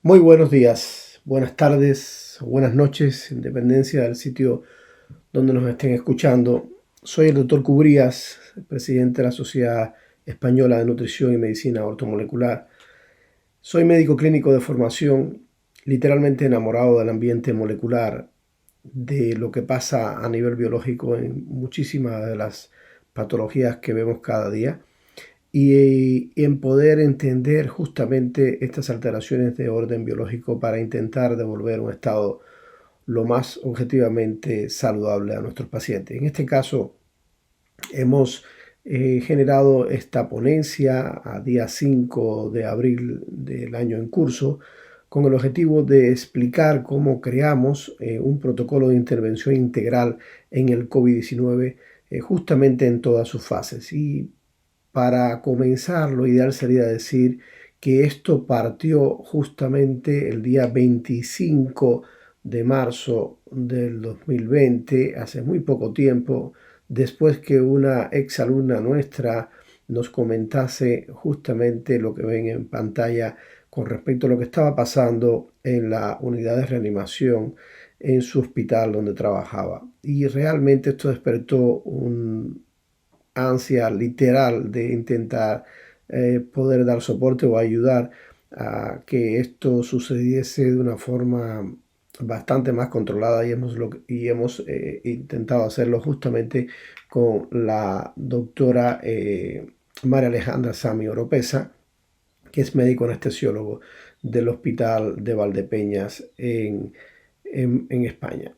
Muy buenos días, buenas tardes, buenas noches, en dependencia del sitio donde nos estén escuchando. Soy el doctor Cubrías, presidente de la Sociedad Española de Nutrición y Medicina Ortomolecular. Soy médico clínico de formación, literalmente enamorado del ambiente molecular, de lo que pasa a nivel biológico en muchísimas de las patologías que vemos cada día y en poder entender justamente estas alteraciones de orden biológico para intentar devolver un estado lo más objetivamente saludable a nuestros pacientes. En este caso, hemos generado esta ponencia a día 5 de abril del año en curso con el objetivo de explicar cómo creamos un protocolo de intervención integral en el COVID-19 justamente en todas sus fases. Y para comenzar, lo ideal sería decir que esto partió justamente el día 25 de marzo del 2020, hace muy poco tiempo, después que una exalumna nuestra nos comentase justamente lo que ven en pantalla con respecto a lo que estaba pasando en la unidad de reanimación en su hospital donde trabajaba. Y realmente esto despertó un ansia literal de intentar poder dar soporte o ayudar a que esto sucediese de una forma bastante más controlada y hemos intentado hacerlo justamente con la doctora María Alejandra Sami Oropesa, que es médico anestesiólogo del Hospital de Valdepeñas en España.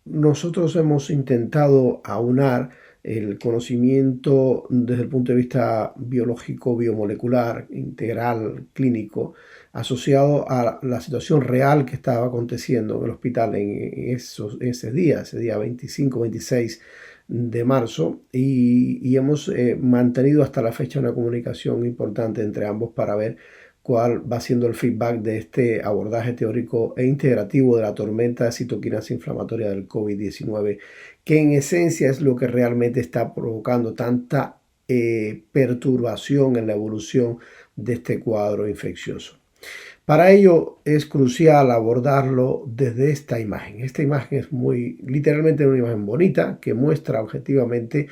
Nosotros hemos intentado aunar el conocimiento desde el punto de vista biológico, biomolecular, integral, clínico, asociado a la situación real que estaba aconteciendo en el hospital ese día 25, 26 de marzo, y hemos mantenido hasta la fecha una comunicación importante entre ambos para ver cuál va siendo el feedback de este abordaje teórico e integrativo de la tormenta de citoquinas inflamatoria del COVID-19, que en esencia es lo que realmente está provocando tanta perturbación en la evolución de este cuadro infeccioso. Para ello es crucial abordarlo desde esta imagen. Esta imagen es literalmente una imagen bonita que muestra objetivamente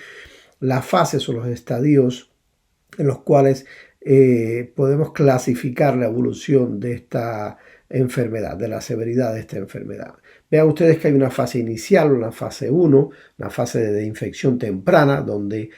las fases o los estadios en los cuales podemos clasificar la evolución de esta enfermedad, de la severidad de esta enfermedad. Vean ustedes que hay una fase inicial, una fase 1, una fase de infección temprana, donde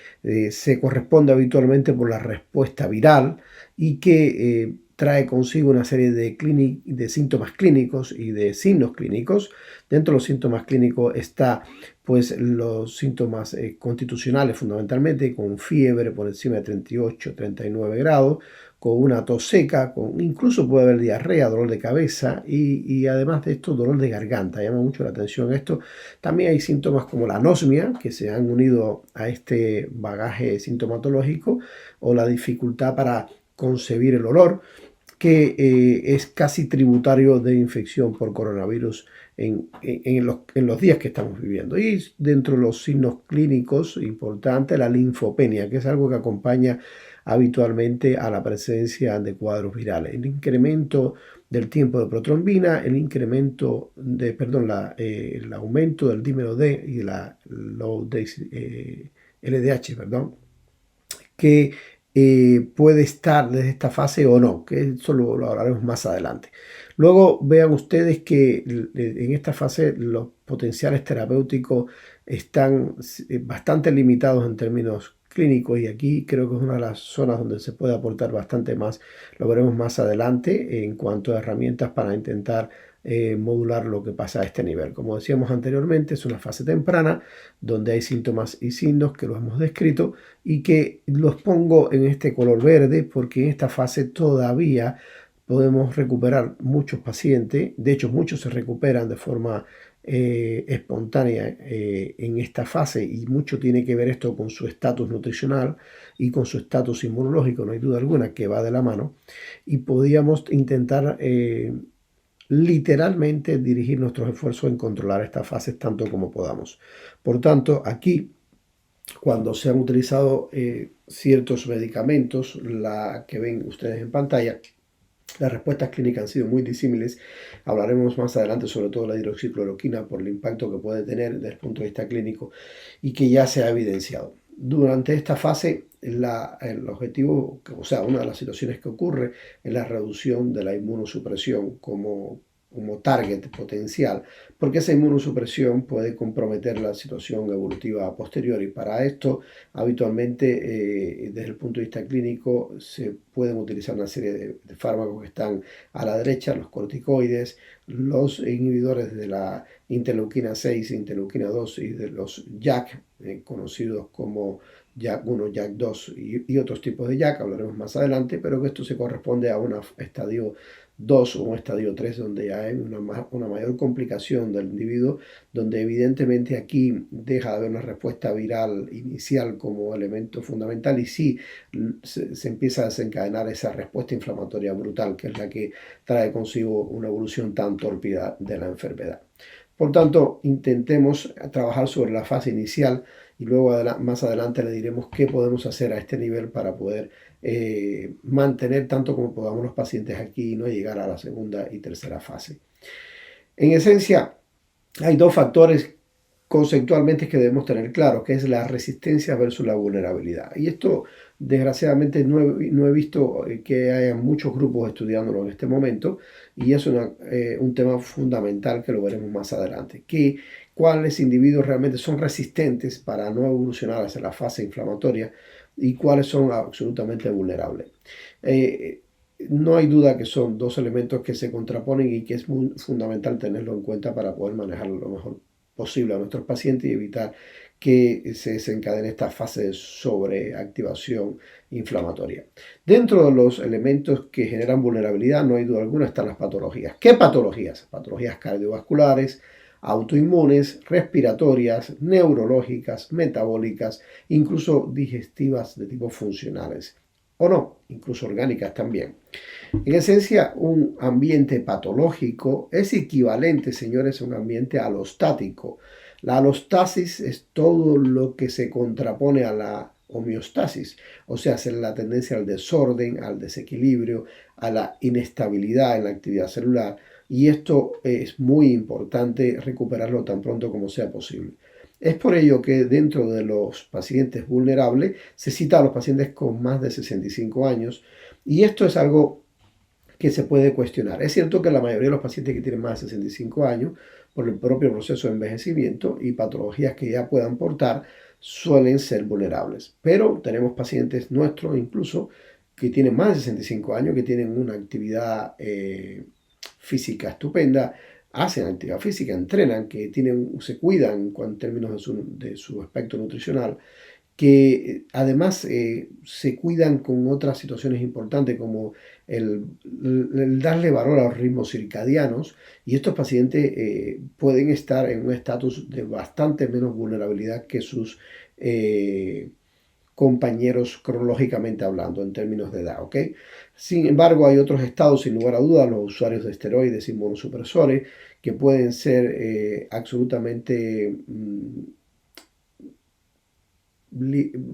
se corresponde habitualmente por la respuesta viral y que trae consigo una serie de síntomas clínicos y de signos clínicos. Dentro de los síntomas clínicos está pues los síntomas constitucionales fundamentalmente, con fiebre por encima de 38, 39 grados, con una tos seca, incluso puede haber diarrea, dolor de cabeza y además de esto dolor de garganta. Llama mucho la atención esto. También hay síntomas como la anosmia que se han unido a este bagaje sintomatológico o la dificultad para concebir el olor, que es casi tributario de infección por coronavirus en los días que estamos viviendo. Y dentro de los signos clínicos importante, la linfopenia, que es algo que acompaña habitualmente a la presencia de cuadros virales. El incremento del tiempo de protrombina, el aumento del dímero D y la LDH, que puede estar desde esta fase o no, que eso lo hablaremos más adelante. Luego vean ustedes que en esta fase los potenciales terapéuticos están bastante limitados en términos clínicos, y aquí creo que es una de las zonas donde se puede aportar bastante más. Lo veremos más adelante en cuanto a herramientas para intentar modular lo que pasa a este nivel. Como decíamos anteriormente, es una fase temprana donde hay síntomas y signos que los hemos descrito y que los pongo en este color verde porque en esta fase todavía podemos recuperar muchos pacientes. De hecho, muchos se recuperan de forma espontánea en esta fase, y mucho tiene que ver esto con su estatus nutricional y con su estatus inmunológico, no hay duda alguna que va de la mano, y podíamos intentar literalmente dirigir nuestros esfuerzos en controlar estas fases tanto como podamos. Por tanto, aquí cuando se han utilizado ciertos medicamentos, la que ven ustedes en pantalla, Las respuestas clínicas han sido muy disímiles. Hablaremos más adelante sobre todo de la hidroxicloroquina por el impacto que puede tener desde el punto de vista clínico y que ya se ha evidenciado. Durante esta fase, el objetivo, o sea, una de las situaciones que ocurre es la reducción de la inmunosupresión como target potencial, porque esa inmunosupresión puede comprometer la situación evolutiva posterior y para esto habitualmente desde el punto de vista clínico se pueden utilizar una serie de fármacos que están a la derecha, los corticoides, los inhibidores de la interleuquina 6, interleuquina 2 y de los JAK, conocidos como JAK1, JAK2 y otros tipos de JAK, hablaremos más adelante, pero que esto se corresponde a un estadio 2 o un estadio 3 donde ya hay una mayor complicación del individuo, donde evidentemente aquí deja de haber una respuesta viral inicial como elemento fundamental y sí se empieza a desencadenar esa respuesta inflamatoria brutal que es la que trae consigo una evolución tan tórpida de la enfermedad. Por tanto, intentemos trabajar sobre la fase inicial y luego más adelante le diremos qué podemos hacer a este nivel para poder mantener tanto como podamos los pacientes aquí y no llegar a la segunda y tercera fase. En esencia, hay dos factores conceptualmente que debemos tener claro, que es la resistencia versus la vulnerabilidad. Y esto, desgraciadamente, no he visto que haya muchos grupos estudiándolo en este momento, y es un tema fundamental que lo veremos más adelante, que cuáles individuos realmente son resistentes para no evolucionar hacia la fase inflamatoria y cuáles son absolutamente vulnerables. No hay duda que son dos elementos que se contraponen y que es muy fundamental tenerlo en cuenta para poder manejarlo lo mejor posible a nuestros pacientes y evitar que se desencadene esta fase de sobreactivación inflamatoria. Dentro de los elementos que generan vulnerabilidad, no hay duda alguna, están las patologías. ¿Qué patologías? Patologías cardiovasculares, autoinmunes, respiratorias, neurológicas, metabólicas, incluso digestivas de tipo funcionales. O no, incluso orgánicas también. En esencia, un ambiente patológico es equivalente, señores, a un ambiente alostático. La alostasis es todo lo que se contrapone a la homeostasis, o sea, es la tendencia al desorden, al desequilibrio, a la inestabilidad en la actividad celular, y esto es muy importante recuperarlo tan pronto como sea posible. Es por ello que dentro de los pacientes vulnerables se cita a los pacientes con más de 65 años, y esto es algo que se puede cuestionar. Es cierto que la mayoría de los pacientes que tienen más de 65 años, por el propio proceso de envejecimiento y patologías que ya puedan portar, suelen ser vulnerables. Pero tenemos pacientes nuestros incluso que tienen más de 65 años, que tienen una actividad física estupenda, hacen actividad física, entrenan, que se cuidan en términos de su aspecto nutricional, que además se cuidan con otras situaciones importantes como el darle valor a los ritmos circadianos y estos pacientes pueden estar en un estatus de bastante menos vulnerabilidad que sus compañeros cronológicamente hablando en términos de edad, ¿ok? Sin embargo, hay otros estados, sin lugar a dudas, los usuarios de esteroides, inmunosupresores, que pueden ser absolutamente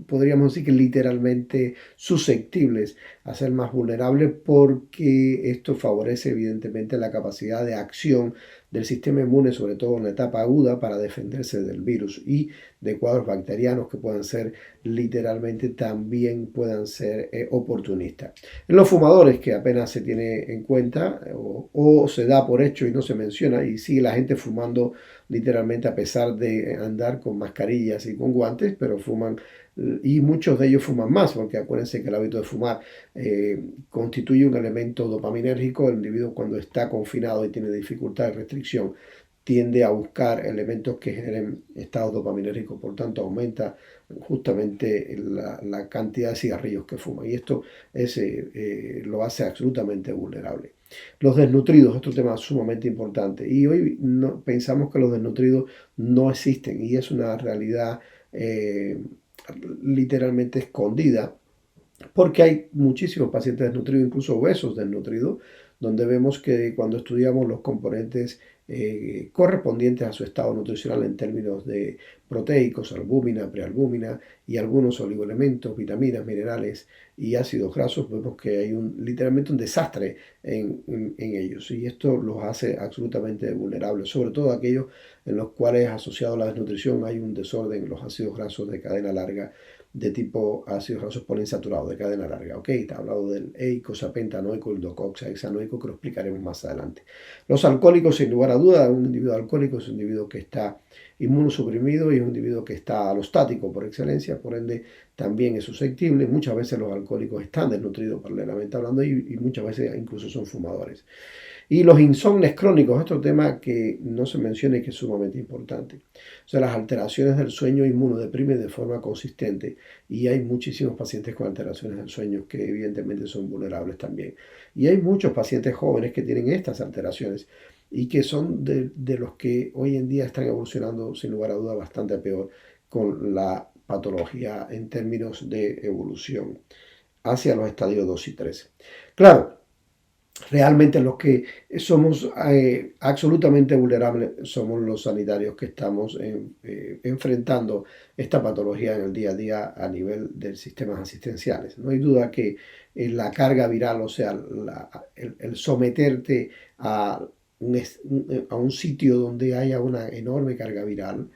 podríamos decir que literalmente susceptibles a ser más vulnerables porque esto favorece evidentemente la capacidad de acción del sistema inmune, sobre todo en la etapa aguda, para defenderse del virus y de cuadros bacterianos que puedan ser literalmente también puedan ser oportunistas. En los fumadores, que apenas se tiene en cuenta o se da por hecho y no se menciona y sigue la gente fumando literalmente a pesar de andar con mascarillas y con guantes, pero fuman y muchos de ellos fuman más, porque acuérdense que el hábito de fumar constituye un elemento dopaminérgico. El individuo cuando está confinado y tiene dificultad de restricción tiende a buscar elementos que generen estados dopaminérgicos, por tanto aumenta justamente la cantidad de cigarrillos que fuma y esto lo hace absolutamente vulnerable. Los desnutridos, otro tema sumamente importante y hoy pensamos que los desnutridos no existen y es una realidad literalmente escondida porque hay muchísimos pacientes desnutridos, incluso obesos desnutridos, donde vemos que cuando estudiamos los componentes correspondientes a su estado nutricional en términos de proteicos, albúmina, prealbúmina y algunos oligoelementos, vitaminas, minerales y ácidos grasos, vemos que hay literalmente un desastre en ellos, y esto los hace absolutamente vulnerables, sobre todo aquellos en los cuales asociado a la desnutrición hay un desorden en los ácidos grasos de cadena larga de tipo ácidos grasos poliinsaturados de cadena larga. Ok, está hablado del eicosapentaenoico, el docoxahexanoico, que lo explicaremos más adelante. Los alcohólicos, sin lugar a duda, un individuo alcohólico es un individuo que está inmunosuprimido y es un individuo que está alostático por excelencia, por ende también es susceptible. Muchas veces los alcohólicos están desnutridos paralelamente hablando y muchas veces incluso son fumadores. Y los insomnios crónicos, otro tema que no se menciona y que es sumamente importante. O sea, las alteraciones del sueño inmunodeprimen de forma consistente y hay muchísimos pacientes con alteraciones del sueño que evidentemente son vulnerables también. Y hay muchos pacientes jóvenes que tienen estas alteraciones y que son de los que hoy en día están evolucionando sin lugar a duda bastante peor con la patología en términos de evolución hacia los estadios 2 y 3. Claro, realmente los que somos absolutamente vulnerables somos los sanitarios que estamos enfrentando esta patología en el día a día a nivel de sistemas asistenciales. No hay duda que la carga viral, o sea, el someterte a un sitio donde haya una enorme carga viral,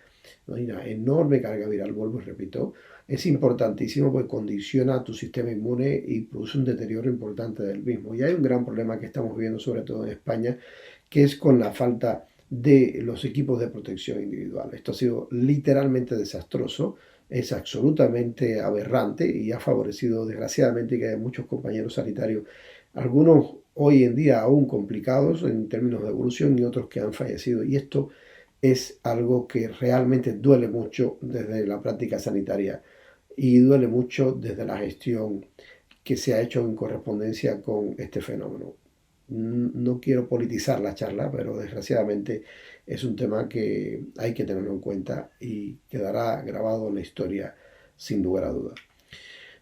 ¿no? Hay una enorme carga viral, vuelvo y repito, es importantísimo porque condiciona tu sistema inmune y produce un deterioro importante del mismo. Y hay un gran problema que estamos viendo, sobre todo en España, que es con la falta de los equipos de protección individual. Esto ha sido literalmente desastroso, es absolutamente aberrante y ha favorecido desgraciadamente que hay muchos compañeros sanitarios, algunos hoy en día aún complicados en términos de evolución y otros que han fallecido. Y esto es algo que realmente duele mucho desde la práctica sanitaria y duele mucho desde la gestión que se ha hecho en correspondencia con este fenómeno. No quiero politizar la charla, pero desgraciadamente es un tema que hay que tenerlo en cuenta y quedará grabado en la historia sin lugar a dudas.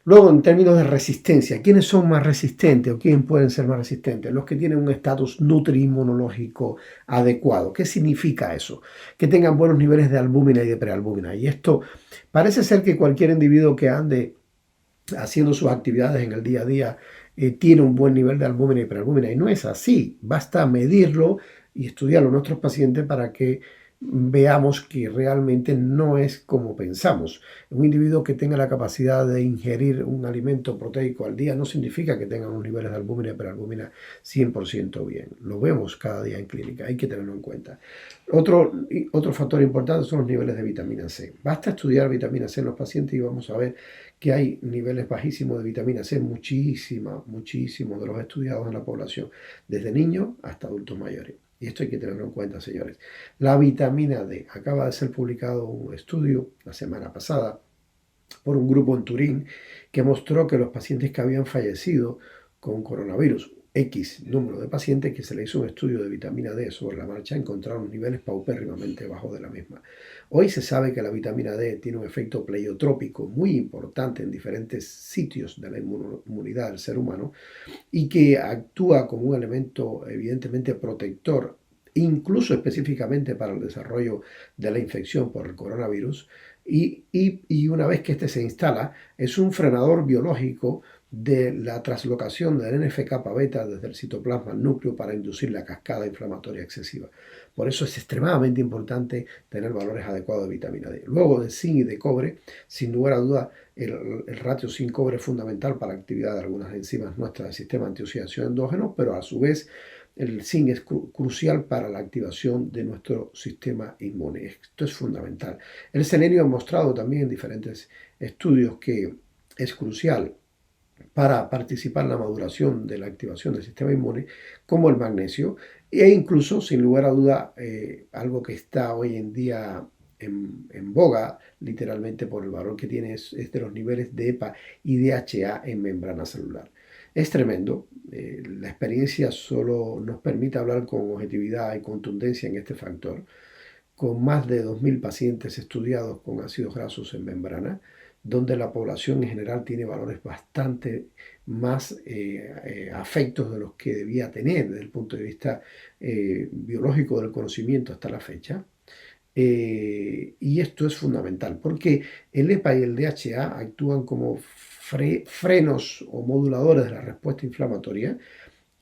Luego, en términos de resistencia, ¿quiénes son más resistentes o quién pueden ser más resistentes? Los que tienen un estatus nutri-inmunológico adecuado. ¿Qué significa eso? Que tengan buenos niveles de albúmina y de prealbúmina. Y esto parece ser que cualquier individuo que ande haciendo sus actividades en el día a día tiene un buen nivel de albúmina y prealbúmina. Y no es así. Basta medirlo y estudiarlo en nuestros pacientes para que veamos que realmente no es como pensamos. Un individuo que tenga la capacidad de ingerir un alimento proteico al día no significa que tenga unos niveles de albúmina y prealbúmina 100% bien. Lo vemos cada día en clínica, hay que tenerlo en cuenta. Otro factor importante son los niveles de vitamina C. Basta estudiar vitamina C en los pacientes y vamos a ver que hay niveles bajísimos de vitamina C, muchísimos de los estudiados en la población, desde niños hasta adultos mayores. Y esto hay que tenerlo en cuenta, señores. La vitamina D. Acaba de ser publicado un estudio la semana pasada por un grupo en Turín que mostró que los pacientes que habían fallecido con coronavirus, X número de pacientes que se le hizo un estudio de vitamina D sobre la marcha, encontraron niveles paupérrimamente bajos de la misma. Hoy se sabe que la vitamina D tiene un efecto pleiotrópico muy importante en diferentes sitios de la inmunidad del ser humano y que actúa como un elemento evidentemente protector, incluso específicamente para el desarrollo de la infección por el coronavirus, y una vez que este se instala, es un frenador biológico de la translocación del NF-kappa beta desde el citoplasma al núcleo para inducir la cascada inflamatoria excesiva. Por eso es extremadamente importante tener valores adecuados de vitamina D. Luego de zinc y de cobre, sin lugar a duda, el ratio zinc-cobre es fundamental para la actividad de algunas enzimas nuestras del sistema antioxidación endógeno, pero a su vez el zinc es crucial para la activación de nuestro sistema inmune. Esto es fundamental. El selenio ha mostrado también en diferentes estudios que es crucial para participar en la maduración de la activación del sistema inmune, como el magnesio, e incluso, sin lugar a duda, algo que está hoy en día en boga, literalmente por el valor que tiene, es de los niveles de EPA y DHA en membrana celular. Es tremendo, la experiencia solo nos permite hablar con objetividad y contundencia en este factor, con más de 2.000 pacientes estudiados con ácidos grasos en membrana. donde la población en general tiene valores bastante más afectos de los que debía tener desde el punto de vista biológico del conocimiento hasta la fecha. Y esto es fundamental porque el EPA y el DHA actúan como frenos o moduladores de la respuesta inflamatoria,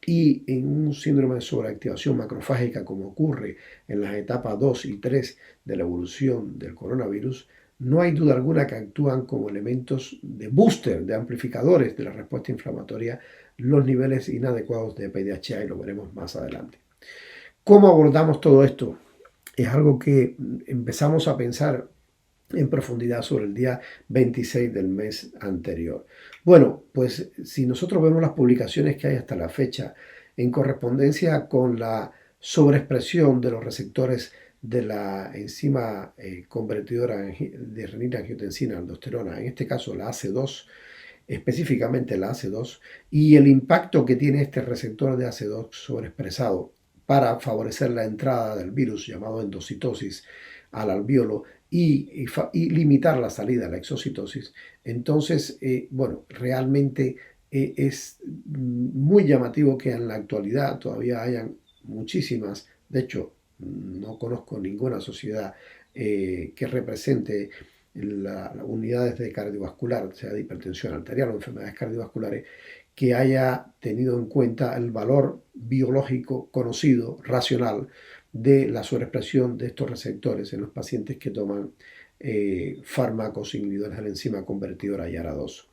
y en un síndrome de sobreactivación macrofágica como ocurre en las etapas 2 y 3 de la evolución del coronavirus, no hay duda alguna que actúan como elementos de booster, de amplificadores de la respuesta inflamatoria, los niveles inadecuados de EPA y DHA, y lo veremos más adelante. ¿Cómo abordamos todo esto? Es algo que empezamos a pensar en profundidad sobre el día 26 del mes anterior. Bueno, pues si nosotros vemos las publicaciones que hay hasta la fecha en correspondencia con la sobreexpresión de los receptores de la enzima convertidora de renina-angiotensina aldosterona, en este caso la ACE2, específicamente la ACE2, y el impacto que tiene este receptor de ACE2 sobreexpresado para favorecer la entrada del virus llamado endocitosis al alvéolo y limitar la salida, la exocitosis. Entonces, bueno, realmente es muy llamativo que en la actualidad todavía hayan muchísimas, de hecho, no conozco ninguna sociedad que represente las unidades de cardiovascular, sea de hipertensión arterial o enfermedades cardiovasculares, que haya tenido en cuenta el valor biológico conocido, racional, de la sobreexpresión de estos receptores en los pacientes que toman fármacos inhibidores de la enzima convertidora YARA2.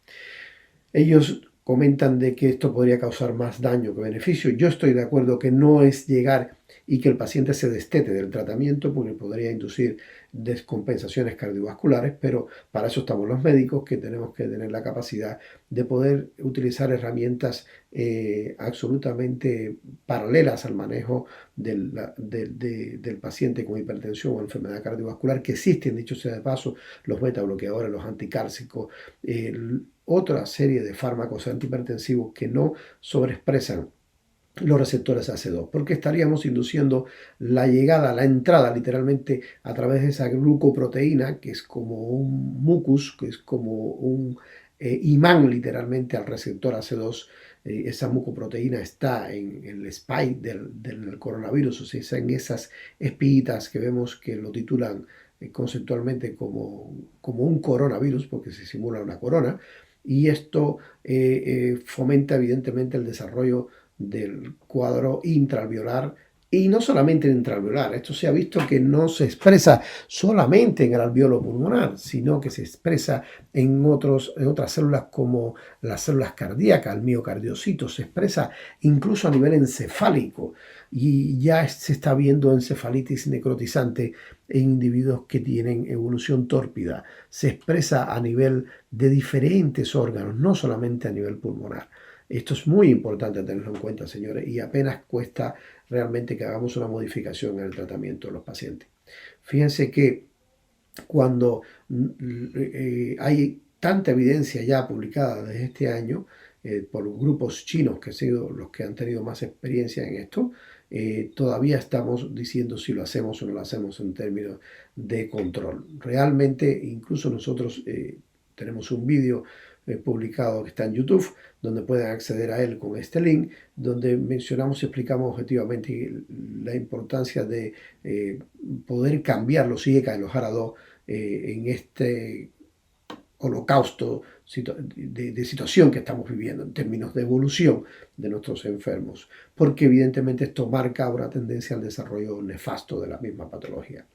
Ellos comentan de que esto podría causar más daño que beneficio. Yo estoy de acuerdo que no es llegar y que el paciente se destete del tratamiento, porque podría inducir descompensaciones cardiovasculares, pero para eso estamos los médicos, que tenemos que tener la capacidad de poder utilizar herramientas absolutamente paralelas al manejo del paciente con hipertensión o enfermedad cardiovascular, que existen, dicho sea de paso, los beta bloqueadores, los anticálcicos, otra serie de fármacos antihipertensivos que no sobreexpresan los receptores AC2, porque estaríamos induciendo la llegada, la entrada literalmente a través de esa glucoproteína, que es como un mucus, que es como un imán literalmente al receptor AC2. Esa mucoproteína está en el spike del coronavirus, o sea, en esas espiguitas que vemos que lo titulan conceptualmente como un coronavirus, porque se simula una corona, y esto fomenta evidentemente el desarrollo del cuadro intraalveolar, y no solamente intraalveolar. Esto se ha visto que no se expresa solamente en el alvéolo pulmonar, sino que se expresa en otras células como las células cardíacas, el miocardiocito, se expresa incluso a nivel encefálico, y ya se está viendo encefalitis necrotizante en individuos que tienen evolución tórpida. Se expresa a nivel de diferentes órganos, no solamente a nivel pulmonar. Esto es muy importante tenerlo en cuenta, señores, y apenas cuesta realmente que hagamos una modificación en el tratamiento de los pacientes. Fíjense que cuando hay tanta evidencia ya publicada desde este año por grupos chinos, que han sido los que han tenido más experiencia en esto, todavía estamos diciendo si lo hacemos o no lo hacemos en términos de control. Realmente, incluso nosotros tenemos un vídeo publicado que está en YouTube, donde pueden acceder a él con este link, donde mencionamos y explicamos objetivamente la importancia de poder cambiar los IECA y los ARA2 en este holocausto de situación que estamos viviendo en términos de evolución de nuestros enfermos, porque evidentemente esto marca una tendencia al desarrollo nefasto de la misma patología.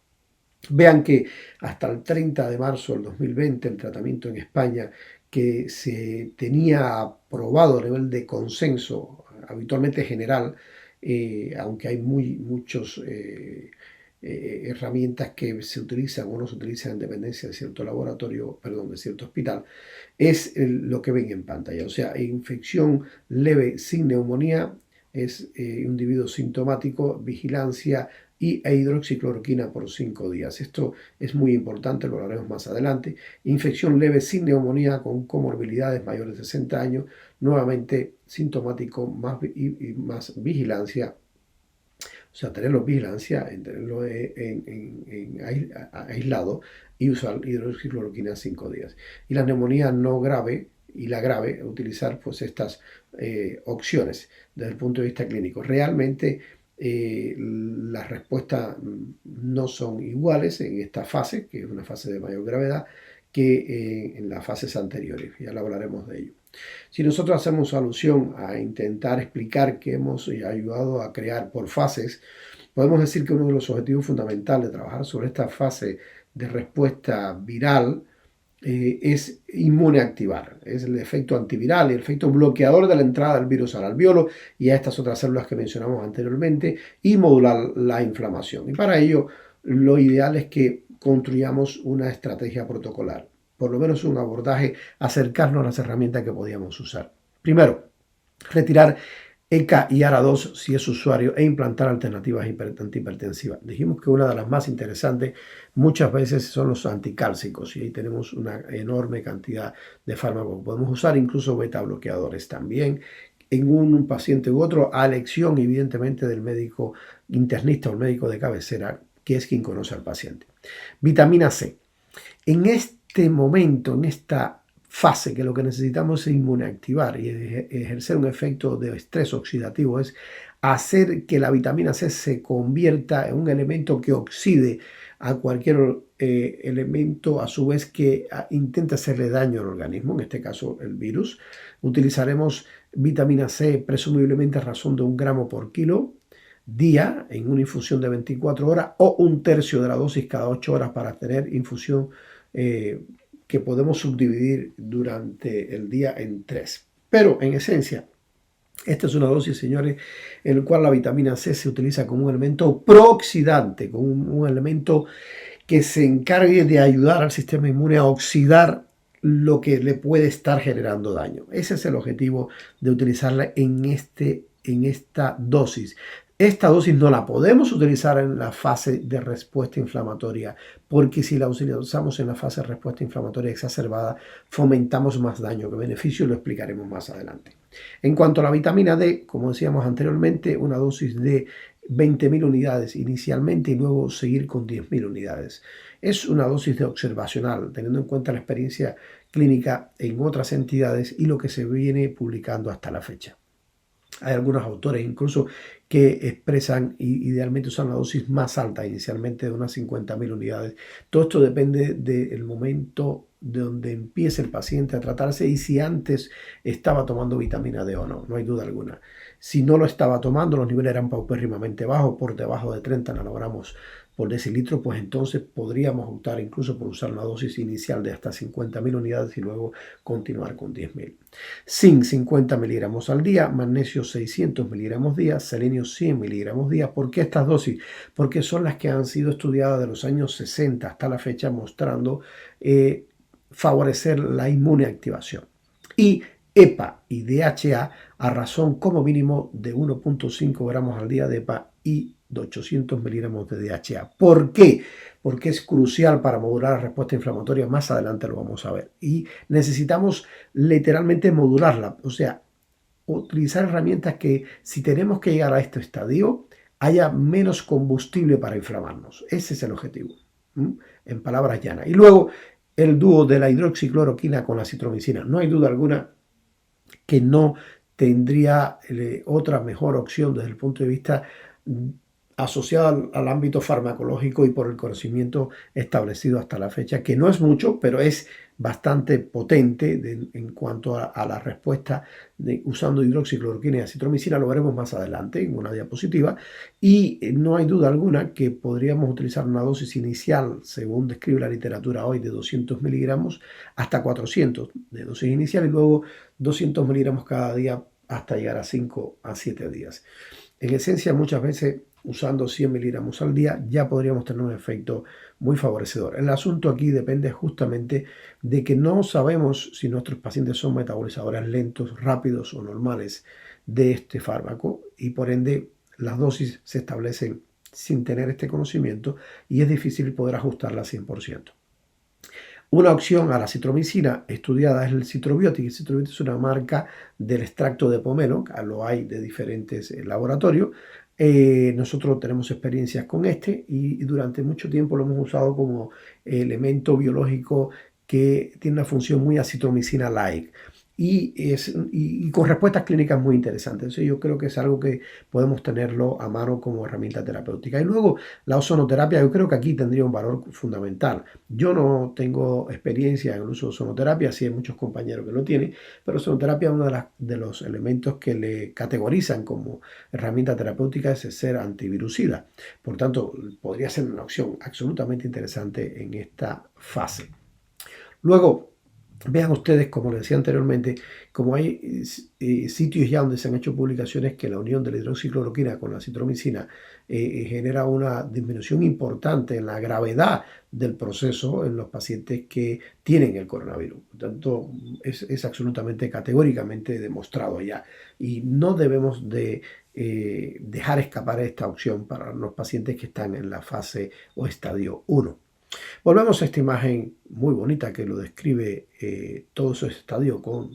Vean que hasta el 30 de marzo del 2020 el tratamiento en España, que se tenía aprobado a nivel de consenso, habitualmente general, aunque hay muchas herramientas que se utilizan o no se utilizan en dependencia de cierto laboratorio, perdón, de cierto hospital, es lo que ven en pantalla. O sea, infección leve sin neumonía es un individuo sintomático, vigilancia e hidroxicloroquina por 5 días. Esto es muy importante, lo hablaremos más adelante. Infección leve sin neumonía con comorbilidades mayores de 60 años, nuevamente sintomático, más vigilancia. O sea, tenerlo en vigilancia, tenerlo aislado y usar hidroxicloroquina 5 días. Y la neumonía no grave y la grave, utilizar pues estas opciones desde el punto de vista clínico. Realmente las respuestas no son iguales en esta fase, que es una fase de mayor gravedad, que en las fases anteriores. Ya lo hablaremos de ello. Si nosotros hacemos alusión a intentar explicar que hemos ayudado a crear por fases, podemos decir que uno de los objetivos fundamentales de trabajar sobre esta fase de respuesta viral es inmuneactivar, es el efecto antiviral, el efecto bloqueador de la entrada del virus al alveolo y a estas otras células que mencionamos anteriormente y modular la inflamación. Y para ello lo ideal es que construyamos una estrategia protocolar, por lo menos un abordaje, acercarnos a las herramientas que podíamos usar. Primero, retirar ECA y ARA2 si es usuario e implantar alternativas antihipertensivas. Dijimos que una de las más interesantes muchas veces son los anticálcicos y ahí tenemos una enorme cantidad de fármacos que podemos usar, incluso beta bloqueadores también en un paciente u otro, a elección evidentemente del médico internista o el médico de cabecera, que es quien conoce al paciente. Vitamina C. En este momento, en esta fase, que lo que necesitamos es inmuneactivar y ejercer un efecto de estrés oxidativo, es hacer que la vitamina C se convierta en un elemento que oxide a cualquier elemento a su vez que intenta hacerle daño al organismo, en este caso el virus. Utilizaremos vitamina C presumiblemente a razón de 1 gramo por kilo día en una infusión de 24 horas o 1/3 de la dosis cada 8 horas para tener infusión que podemos subdividir durante el día en 3. Pero en esencia, esta es una dosis, señores, en la cual la vitamina C se utiliza como un elemento prooxidante, como un elemento que se encargue de ayudar al sistema inmune a oxidar lo que le puede estar generando daño. Ese es el objetivo de utilizarla en esta dosis. Esta dosis no la podemos utilizar en la fase de respuesta inflamatoria, porque si la utilizamos en la fase de respuesta inflamatoria exacerbada, fomentamos más daño que beneficio, lo explicaremos más adelante. En cuanto a la vitamina D, como decíamos anteriormente, una dosis de 20.000 unidades inicialmente y luego seguir con 10.000 unidades. Es una dosis de observacional, teniendo en cuenta la experiencia clínica en otras entidades y lo que se viene publicando hasta la fecha. Hay algunos autores incluso que expresan idealmente usar una dosis más alta, inicialmente de unas 50.000 unidades. Todo esto depende del momento de donde empiece el paciente a tratarse y si antes estaba tomando vitamina D o no, no hay duda alguna. Si no lo estaba tomando, los niveles eran paupérrimamente bajos, por debajo de 30 nanogramos por decilitro, pues entonces podríamos optar incluso por usar una dosis inicial de hasta 50.000 unidades y luego continuar con 10.000. Zinc 50 miligramos al día, magnesio 600 miligramos día, selenio 100 miligramos día. ¿Por qué estas dosis? Porque son las que han sido estudiadas de los años 60 hasta la fecha, mostrando favorecer la inmuneactivación. Y EPA y DHA a razón como mínimo de 1.5 gramos al día de EPA y de 800 miligramos de DHA. ¿Por qué? Porque es crucial para modular la respuesta inflamatoria. Más adelante lo vamos a ver. Y necesitamos literalmente modularla, o sea, utilizar herramientas que si tenemos que llegar a este estadio, haya menos combustible para inflamarnos. Ese es el objetivo, en palabras llanas. Y luego el dúo de la hidroxicloroquina con la citromicina. No hay duda alguna que no tendría otra mejor opción desde el punto de vista asociado al ámbito farmacológico y por el conocimiento establecido hasta la fecha, que no es mucho, pero es bastante potente en cuanto a la respuesta usando hidroxicloroquina y acitromicina. Lo veremos más adelante en una diapositiva y no hay duda alguna que podríamos utilizar una dosis inicial, según describe la literatura hoy, de 200 miligramos hasta 400 de dosis inicial y luego 200 miligramos cada día hasta llegar a 5 a 7 días. En esencia, muchas veces usando 100 miligramos al día ya podríamos tener un efecto muy favorecedor. El asunto aquí depende justamente de que no sabemos si nuestros pacientes son metabolizadores lentos, rápidos o normales de este fármaco y por ende las dosis se establecen sin tener este conocimiento y es difícil poder ajustarla 100%. Una opción a la citromicina estudiada es el Citrobiotic. El Citrobiotic es una marca del extracto de pomelo, lo hay de diferentes laboratorios. Nosotros tenemos experiencias con este y durante mucho tiempo lo hemos usado como elemento biológico que tiene una función muy acitromicina-like y con respuestas clínicas muy interesantes. Entonces yo creo que es algo que podemos tenerlo a mano como herramienta terapéutica. Y luego la ozonoterapia, yo creo que aquí tendría un valor fundamental. Yo no tengo experiencia en el uso de ozonoterapia, sí hay muchos compañeros que lo tienen, pero ozonoterapia, uno de los elementos que le categorizan como herramienta terapéutica es ser antivirucida. Por tanto, podría ser una opción absolutamente interesante en esta fase. Luego, vean ustedes, como les decía anteriormente, como hay sitios ya donde se han hecho publicaciones que la unión de la hidroxicloroquina con la citromicina genera una disminución importante en la gravedad del proceso en los pacientes que tienen el coronavirus. Por tanto, es absolutamente categóricamente demostrado ya. Y no debemos de dejar escapar esta opción para los pacientes que están en la fase o estadio 1. Volvemos a esta imagen muy bonita que lo describe todo ese estadio con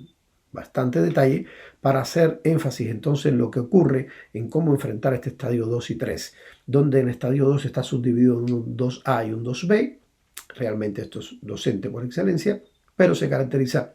bastante detalle para hacer énfasis entonces en lo que ocurre en cómo enfrentar este estadio 2 y 3, donde en el estadio 2 está subdividido en un 2A y un 2B. Realmente esto es docente por excelencia, pero se caracteriza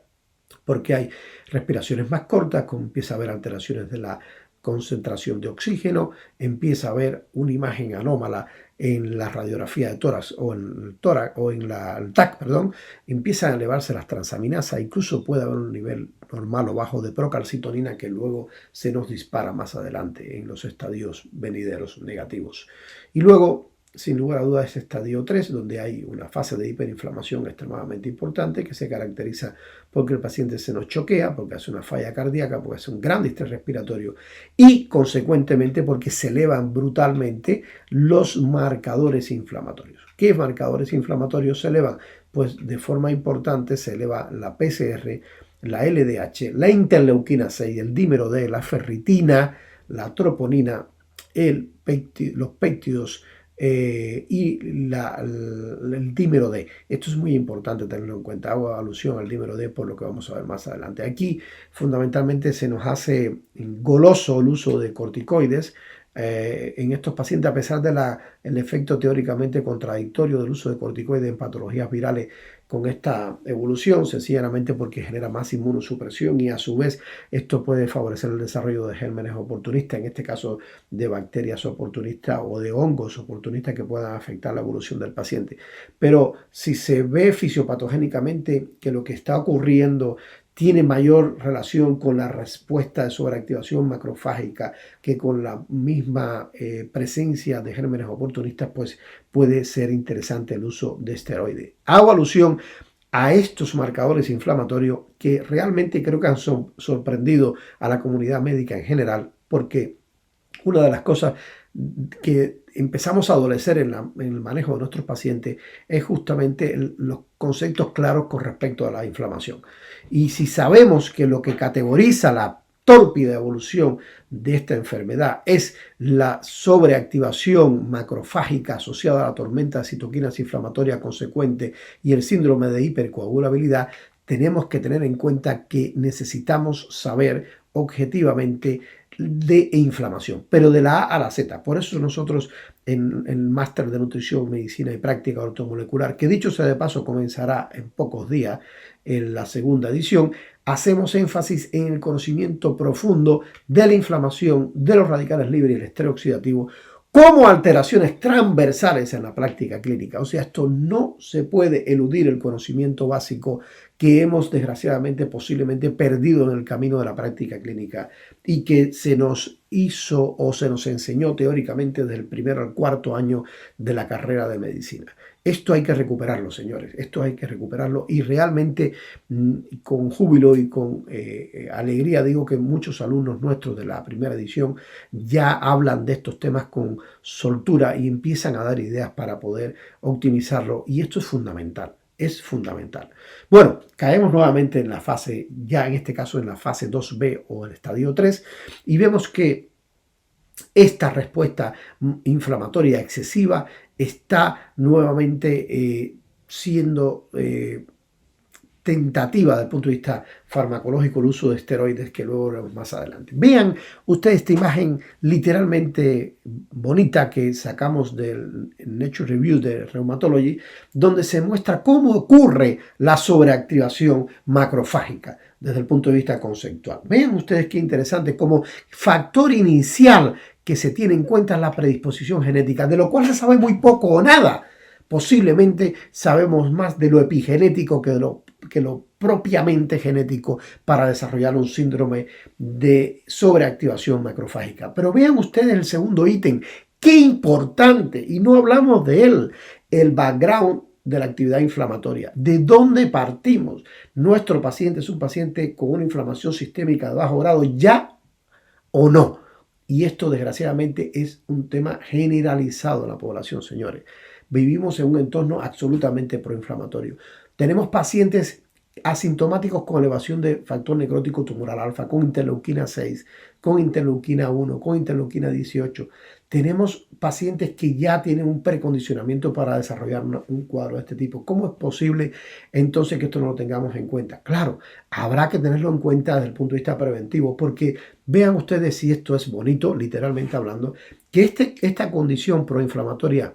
porque hay respiraciones más cortas, empieza a haber alteraciones de la concentración de oxígeno, empieza a haber una imagen anómala en la radiografía de tórax o en el tórax o en el TAC, perdón, empiezan a elevarse las transaminasas, incluso puede haber un nivel normal o bajo de procalcitonina que luego se nos dispara más adelante en los estadios venideros negativos. Y luego, sin lugar a dudas, es estadio 3, donde hay una fase de hiperinflamación extremadamente importante que se caracteriza porque el paciente se nos choquea, porque hace una falla cardíaca, porque hace un gran distrés respiratorio y, consecuentemente, porque se elevan brutalmente los marcadores inflamatorios. ¿Qué marcadores inflamatorios se elevan? Pues de forma importante se eleva la PCR, la LDH, la interleuquina 6, el dímero D, la ferritina, la troponina, los péptidos, y el dímero D. Esto es muy importante tenerlo en cuenta. Hago alusión al dímero D por lo que vamos a ver más adelante. Aquí fundamentalmente se nos hace goloso el uso de corticoides en estos pacientes, a pesar del efecto teóricamente contradictorio del uso de corticoides en patologías virales con esta evolución, sencillamente porque genera más inmunosupresión y a su vez esto puede favorecer el desarrollo de gérmenes oportunistas, en este caso de bacterias oportunistas o de hongos oportunistas que puedan afectar la evolución del paciente. Pero si se ve fisiopatogénicamente que lo que está ocurriendo tiene mayor relación con la respuesta de sobreactivación macrofágica que con la misma presencia de gérmenes oportunistas, pues puede ser interesante el uso de esteroides. Hago alusión a estos marcadores inflamatorios que realmente creo que han sorprendido a la comunidad médica en general, porque una de las cosas que empezamos a adolecer en el manejo de nuestros pacientes es justamente los conceptos claros con respecto a la inflamación. Y si sabemos que lo que categoriza la tórpida evolución de esta enfermedad es la sobreactivación macrofágica asociada a la tormenta de citoquinas inflamatoria consecuente y el síndrome de hipercoagulabilidad, tenemos que tener en cuenta que necesitamos saber objetivamente de inflamación, pero de la A a la Z. Por eso nosotros en el máster de nutrición, medicina y práctica ortomolecular, que dicho sea de paso comenzará en pocos días en la segunda edición, hacemos énfasis en el conocimiento profundo de la inflamación, de los radicales libres y el estrés oxidativo como alteraciones transversales en la práctica clínica. O sea, esto no se puede eludir el conocimiento básico que hemos desgraciadamente posiblemente perdido en el camino de la práctica clínica y que se nos hizo o se nos enseñó teóricamente desde el primero al cuarto año de la carrera de medicina. Esto hay que recuperarlo, señores, esto hay que recuperarlo y realmente con júbilo y con alegría digo que muchos alumnos nuestros de la primera edición ya hablan de estos temas con soltura y empiezan a dar ideas para poder optimizarlo y esto es fundamental. Es fundamental. Bueno, caemos nuevamente en la fase, ya en este caso en la fase 2B o el estadio 3, y vemos que esta respuesta inflamatoria excesiva está nuevamente siendo tentativa desde el punto de vista farmacológico el uso de esteroides, que luego veremos más adelante. Vean ustedes esta imagen literalmente bonita que sacamos del Nature Review de Rheumatology, donde se muestra cómo ocurre la sobreactivación macrofágica desde el punto de vista conceptual. Vean ustedes qué interesante, como factor inicial que se tiene en cuenta la predisposición genética, de lo cual se sabe muy poco o nada. Posiblemente sabemos más de lo epigenético que de lo propiamente genético para desarrollar un síndrome de sobreactivación macrofágica. Pero vean ustedes el segundo ítem, qué importante, y no hablamos de él, el background de la actividad inflamatoria. ¿De dónde partimos? Nuestro paciente es un paciente con una inflamación sistémica de bajo grado, ¿ya o no? Y esto desgraciadamente es un tema generalizado en la población, señores. Vivimos en un entorno absolutamente proinflamatorio. Tenemos pacientes asintomáticos con elevación de factor necrótico tumoral alfa, con interleuquina 6, con interleuquina 1, con interleuquina 18. Tenemos pacientes que ya tienen un precondicionamiento para desarrollar un cuadro de este tipo. ¿Cómo es posible entonces que esto no lo tengamos en cuenta? Claro, habrá que tenerlo en cuenta desde el punto de vista preventivo, porque vean ustedes si esto es bonito, literalmente hablando, que esta condición proinflamatoria,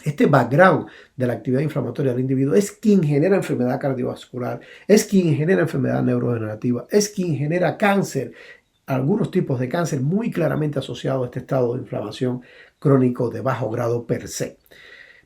este background de la actividad inflamatoria del individuo es quien genera enfermedad cardiovascular, es quien genera enfermedad neurodegenerativa, es quien genera cáncer, algunos tipos de cáncer muy claramente asociados a este estado de inflamación crónico de bajo grado per se.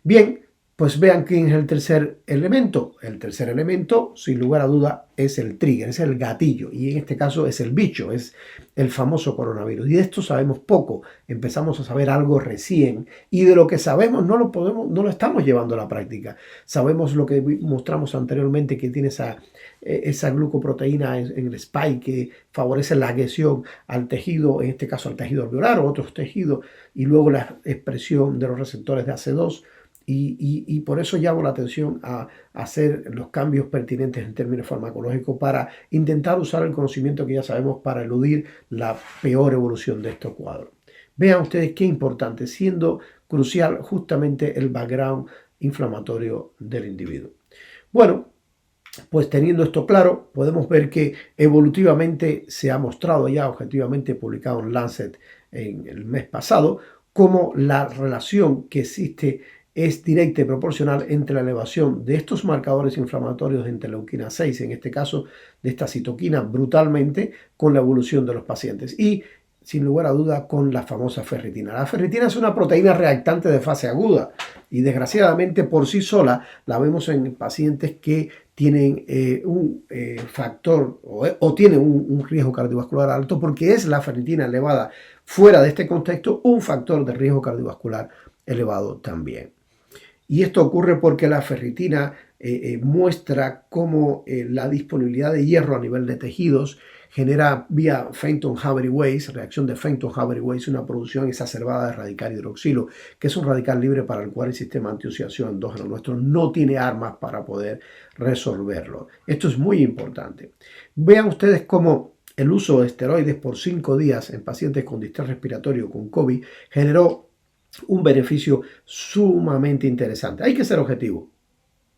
Bien, pues vean quién es el tercer elemento. El tercer elemento, sin lugar a duda, es el trigger, es el gatillo. Y en este caso es el bicho, es el famoso coronavirus. Y de esto sabemos poco. Empezamos a saber algo recién. Y de lo que sabemos no lo estamos llevando a la práctica. Sabemos lo que mostramos anteriormente, que tiene esa glucoproteína en el spike que favorece la adhesión al tejido, en este caso al tejido alveolar o otros tejidos, y luego la expresión de los receptores de AC2. Y por eso llamo la atención a hacer los cambios pertinentes en términos farmacológicos para intentar usar el conocimiento que ya sabemos para eludir la peor evolución de estos cuadros. Vean ustedes qué importante, siendo crucial justamente el background inflamatorio del individuo. Bueno, pues teniendo esto claro, podemos ver que evolutivamente se ha mostrado ya objetivamente, publicado en Lancet en el mes pasado, cómo la relación que existe es directa y proporcional entre la elevación de estos marcadores inflamatorios de interleuquina 6, en este caso de esta citoquina, brutalmente con la evolución de los pacientes y, sin lugar a duda, con la famosa ferritina. La ferritina es una proteína reactante de fase aguda y desgraciadamente por sí sola la vemos en pacientes que tienen un factor o tienen un riesgo cardiovascular alto, porque es la ferritina elevada fuera de este contexto un factor de riesgo cardiovascular elevado también. Y esto ocurre porque la ferritina muestra cómo la disponibilidad de hierro a nivel de tejidos genera vía Fenton-Havery-Weiss, reacción de Fenton-Havery-Weiss, una producción exacerbada de radical hidroxilo, que es un radical libre para el cual el sistema antioxidación endógeno nuestro no tiene armas para poder resolverlo. Esto es muy importante. Vean ustedes cómo el uso de esteroides por 5 días en pacientes con distrés respiratorio con COVID generó un beneficio sumamente interesante. Hay que ser objetivo.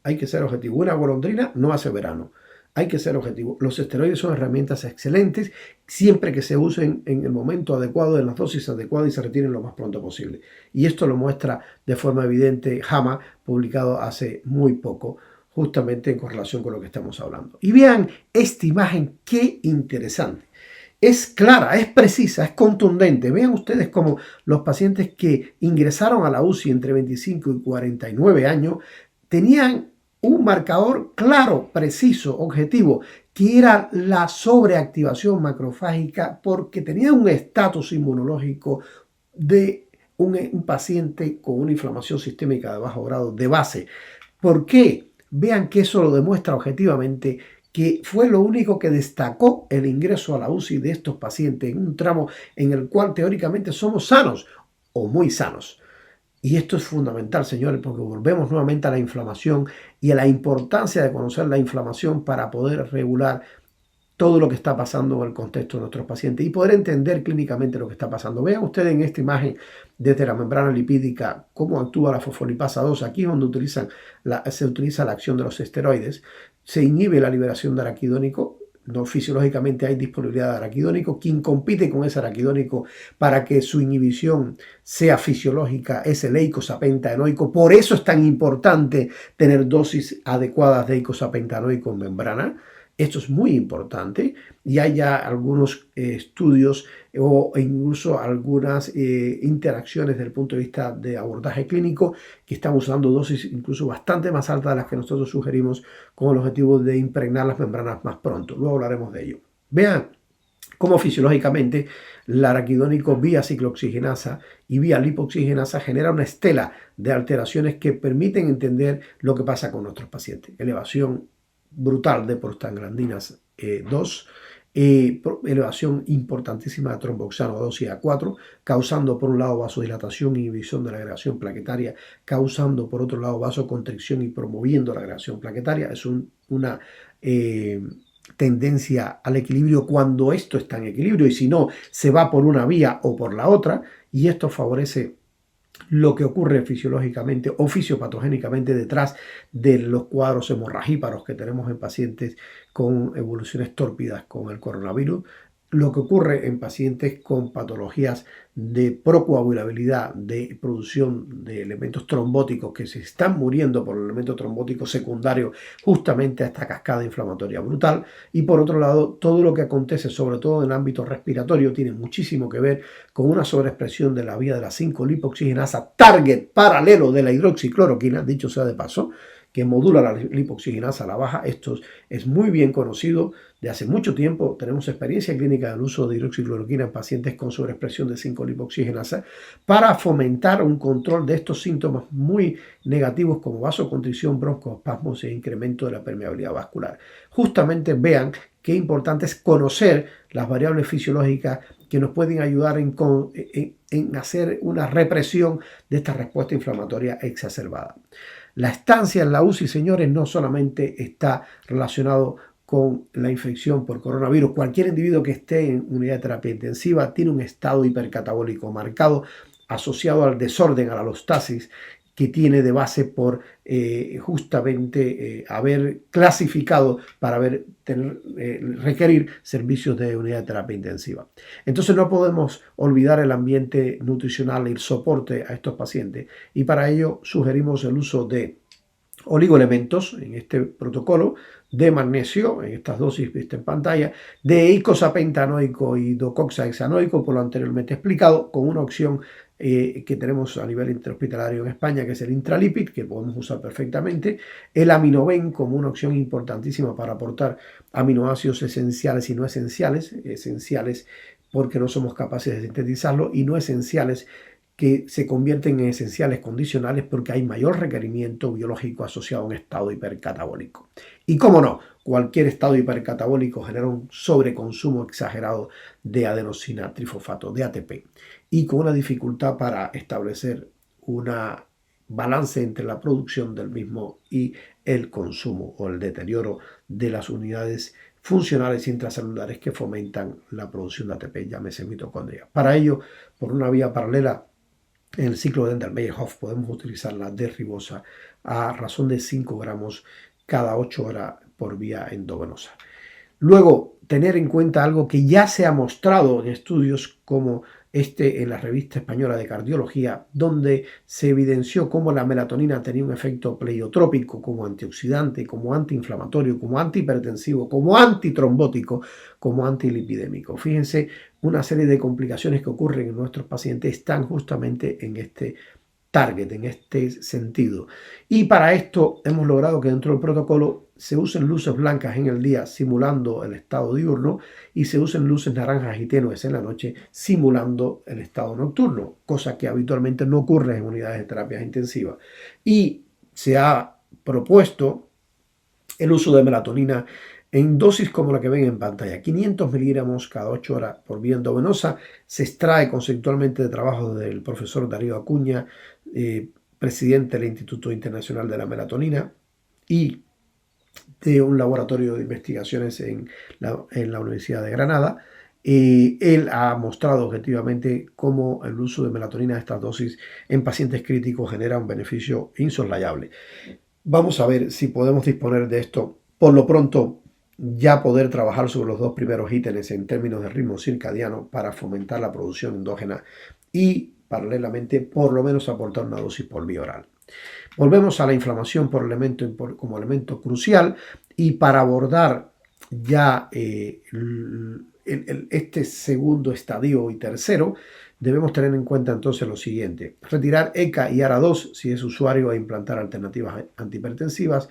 Hay que ser objetivo. Una golondrina no hace verano. Hay que ser objetivo. Los esteroides son herramientas excelentes siempre que se usen en el momento adecuado, en las dosis adecuadas y se retiren lo más pronto posible. Y esto lo muestra de forma evidente JAMA, publicado hace muy poco, justamente en correlación con lo que estamos hablando. Y vean esta imagen, qué interesante. Es clara, es precisa, es contundente. Vean ustedes cómo los pacientes que ingresaron a la UCI entre 25 y 49 años tenían un marcador claro, preciso, objetivo, que era la sobreactivación macrofágica, porque tenían un estatus inmunológico de un paciente con una inflamación sistémica de bajo grado de base. ¿Por qué? Vean que eso lo demuestra objetivamente, que fue lo único que destacó el ingreso a la UCI de estos pacientes en un tramo en el cual teóricamente somos sanos o muy sanos. Y esto es fundamental, señores, porque volvemos nuevamente a la inflamación y a la importancia de conocer la inflamación para poder regular todo lo que está pasando en el contexto de nuestros pacientes y poder entender clínicamente lo que está pasando. Vean ustedes en esta imagen desde la membrana lipídica cómo actúa la fosfolipasa 2. Aquí es donde se utiliza la acción de los esteroides. Se inhibe la liberación de araquidónico. No, fisiológicamente hay disponibilidad de araquidónico. Quien compite con ese araquidónico para que su inhibición sea fisiológica es el eicosapentaenoico. Por eso es tan importante tener dosis adecuadas de eicosapentaenoico en membrana. Esto es muy importante y hay ya algunos estudios o incluso algunas interacciones desde el punto de vista de abordaje clínico que están usando dosis incluso bastante más altas de las que nosotros sugerimos con el objetivo de impregnar las membranas más pronto. Luego hablaremos de ello. Vean cómo fisiológicamente la araquidónico vía ciclooxigenasa y vía lipoxigenasa genera una estela de alteraciones que permiten entender lo que pasa con nuestros pacientes. Elevación brutal de prostaglandinas 2, elevación importantísima de tromboxano 2 y A4, causando por un lado vasodilatación e inhibición de la agregación plaquetaria, causando por otro lado vasoconstricción y promoviendo la agregación plaquetaria. Es una tendencia al equilibrio cuando esto está en equilibrio y si no, se va por una vía o por la otra y esto favorece lo que ocurre fisiológicamente o fisiopatogénicamente detrás de los cuadros hemorragíparos que tenemos en pacientes con evoluciones tórpidas con el coronavirus, lo que ocurre en pacientes con patologías de procoagulabilidad, de producción de elementos trombóticos que se están muriendo por el elemento trombótico secundario justamente a esta cascada inflamatoria brutal. Y por otro lado, todo lo que acontece, sobre todo en el ámbito respiratorio, tiene muchísimo que ver con una sobreexpresión de la vía de la 5-lipoxigenasa target paralelo de la hidroxicloroquina, dicho sea de paso, que modula la lipoxigenasa a la baja. Esto es muy bien conocido de hace mucho tiempo. Tenemos experiencia clínica del uso de hidroxicloroquina en pacientes con sobreexpresión de 5-lipoxigenasa para fomentar un control de estos síntomas muy negativos como vasoconstricción, broncoespasmos e incremento de la permeabilidad vascular. Justamente vean qué importante es conocer las variables fisiológicas que nos pueden ayudar en hacer una represión de esta respuesta inflamatoria exacerbada. La estancia en la UCI, señores, no solamente está relacionado con la infección por coronavirus. Cualquier individuo que esté en unidad de terapia intensiva tiene un estado hipercatabólico marcado asociado al desorden, a la alostasis, que tiene de base por justamente haber clasificado para requerir servicios de unidad de terapia intensiva. Entonces no podemos olvidar el ambiente nutricional y el soporte a estos pacientes y para ello sugerimos el uso de oligoelementos en este protocolo, de magnesio en estas dosis vistas en pantalla, de eicosapentaenoico y docoxahexanoico, por lo anteriormente explicado, con una opción que tenemos a nivel interhospitalario en España, que es el Intralipid, que podemos usar perfectamente, el Aminoven como una opción importantísima para aportar aminoácidos esenciales y no esenciales porque no somos capaces de sintetizarlo y no esenciales que se convierten en esenciales condicionales porque hay mayor requerimiento biológico asociado a un estado hipercatabólico. Y cómo no, cualquier estado hipercatabólico genera un sobreconsumo exagerado de adenosina trifosfato, de ATP, y con una dificultad para establecer una balance entre la producción del mismo y el consumo o el deterioro de las unidades funcionales intracelulares que fomentan la producción de ATP, llámese mitocondria. Para ello, por una vía paralela, en el ciclo de Ender-Meyerhof podemos utilizar la D-ribosa a razón de 5 gramos cada 8 horas por vía endovenosa. Luego, tener en cuenta algo que ya se ha mostrado en estudios como en la revista española de cardiología, donde se evidenció cómo la melatonina tenía un efecto pleiotrópico, como antioxidante, como antiinflamatorio, como antihipertensivo, como antitrombótico, como antilipidémico. Fíjense, una serie de complicaciones que ocurren en nuestros pacientes están justamente en este target, en este sentido. Y para esto hemos logrado que dentro del protocolo se usen luces blancas en el día simulando el estado diurno y se usen luces naranjas y tenues en la noche simulando el estado nocturno, cosa que habitualmente no ocurre en unidades de terapias intensivas. Y se ha propuesto el uso de melatonina en dosis como la que ven en pantalla, 500 miligramos cada 8 horas por vía endovenosa. Se extrae conceptualmente de trabajo del profesor Darío Acuña, presidente del Instituto Internacional de la Melatonina, y de un laboratorio de investigaciones en la Universidad de Granada. Él ha mostrado objetivamente cómo el uso de melatonina a estas dosis en pacientes críticos genera un beneficio insoslayable. Vamos a ver si podemos disponer de esto. Por lo pronto, ya poder trabajar sobre los dos primeros ítems en términos de ritmo circadiano para fomentar la producción endógena y, paralelamente, por lo menos aportar una dosis por vía oral. Volvemos a la inflamación como elemento crucial, y para abordar ya este segundo estadio y tercero, debemos tener en cuenta entonces lo siguiente: retirar ECA y ARA2 si es usuario, e implantar alternativas antihipertensivas.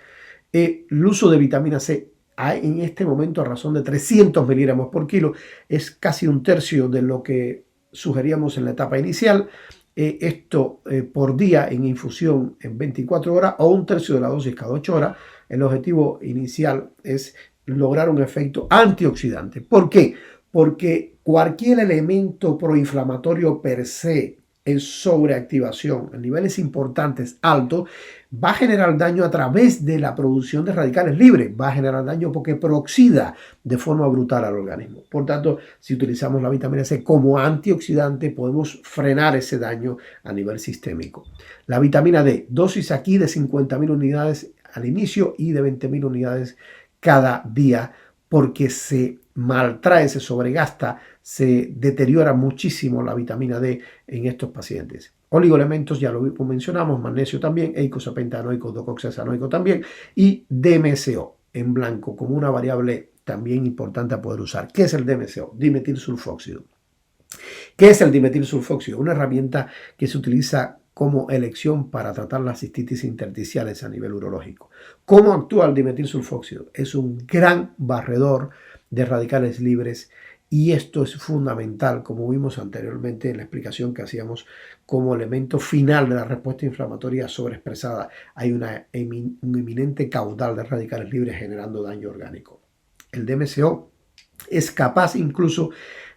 El uso de vitamina C en este momento, a razón de 300 miligramos por kilo, es casi un tercio de lo que sugeríamos en la etapa inicial. Esto por día en infusión en 24 horas o un tercio de la dosis cada 8 horas. El objetivo inicial es lograr un efecto antioxidante. ¿Por qué? Porque cualquier elemento proinflamatorio per se en sobreactivación en niveles importantes, altos, va a generar daño a través de la producción de radicales libres. Va a generar daño porque peroxida de forma brutal al organismo. Por tanto, si utilizamos la vitamina C como antioxidante, podemos frenar ese daño a nivel sistémico. La vitamina D, dosis aquí de 50.000 unidades al inicio y de 20.000 unidades cada día, porque se maltrae, se sobregasta, se deteriora muchísimo la vitamina D en estos pacientes. Oligoelementos, ya lo mencionamos, magnesio también, eicosapentaenoico, docoxazanoico también, y DMSO en blanco como una variable también importante a poder usar. ¿Qué es el DMSO? Dimetilsulfóxido. ¿Qué es el dimetilsulfóxido? Una herramienta que se utiliza como elección para tratar las cistitis intersticiales a nivel urológico. ¿Cómo actúa el dimetilsulfóxido? Es un gran barredor de radicales libres, y esto es fundamental, como vimos anteriormente en la explicación que hacíamos, como elemento final de la respuesta inflamatoria sobreexpresada. Hay un eminente caudal de radicales libres generando daño orgánico. El DMSO es capaz incluso